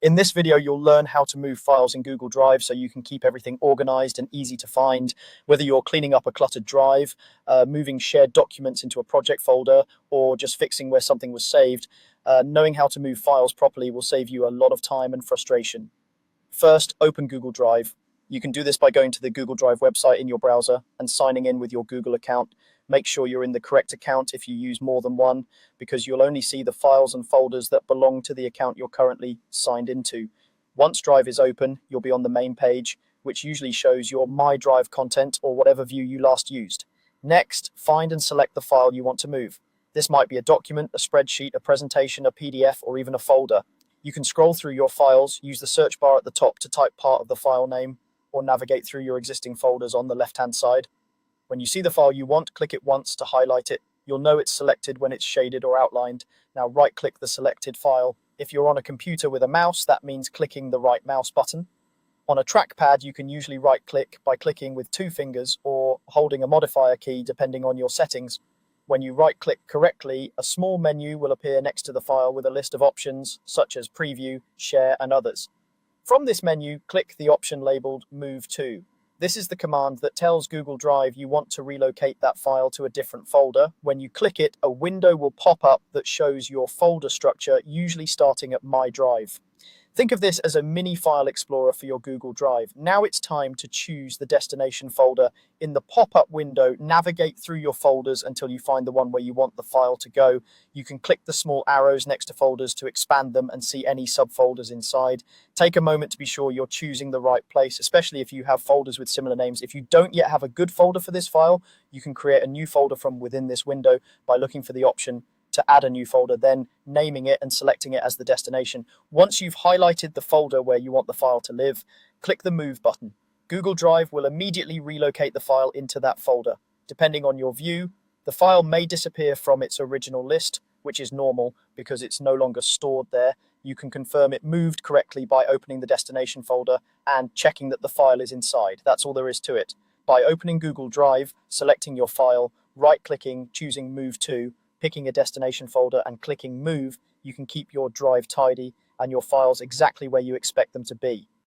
In this video, you'll learn how to move files in Google Drive so you can keep everything organized and easy to find, whether you're cleaning up a cluttered drive, moving shared documents into a project folder, or just fixing where something was saved. Knowing how to move files properly will save you a lot of time and frustration. First, open Google Drive. You can do this by going to the Google Drive website in your browser and signing in with your Google account. Make sure you're in the correct account if you use more than one, because you'll only see the files and folders that belong to the account you're currently signed into. Once Drive is open, you'll be on the main page, which usually shows your My Drive content or whatever view you last used. Next, find and select the file you want to move. This might be a document, a spreadsheet, a presentation, a PDF, or even a folder. You can scroll through your files, use the search bar at the top to type part of the file name, or navigate through your existing folders on the left-hand side. When you see the file you want, click it once to highlight it. You'll know it's selected when it's shaded or outlined. Now right-click the selected file. If you're on a computer with a mouse, that means clicking the right mouse button. On a trackpad, you can usually right-click by clicking with 2 fingers or holding a modifier key depending on your settings. When you right-click correctly, a small menu will appear next to the file with a list of options such as Preview, Share, and others. From this menu, click the option labeled Move To. This is the command that tells Google Drive you want to relocate that file to a different folder. When you click it, a window will pop up that shows your folder structure, usually starting at My Drive. Think of this as a mini file explorer for your Google Drive. Now it's time to choose the destination folder. In the pop-up window, navigate through your folders until you find the one where you want the file to go. You can click the small arrows next to folders to expand them and see any subfolders inside. Take a moment to be sure you're choosing the right place, especially if you have folders with similar names. If you don't yet have a good folder for this file, you can create a new folder from within this window by looking for the option to add a new folder, then naming it and selecting it as the destination. Once you've highlighted the folder where you want the file to live, click the Move button. Google Drive will immediately relocate the file into that folder. Depending on your view, the file may disappear from its original list, which is normal because it's no longer stored there. You can confirm it moved correctly by opening the destination folder and checking that the file is inside. That's all there is to it. By opening Google Drive, selecting your file, right-clicking, choosing Move To, picking a destination folder and clicking Move, you can keep your drive tidy and your files exactly where you expect them to be.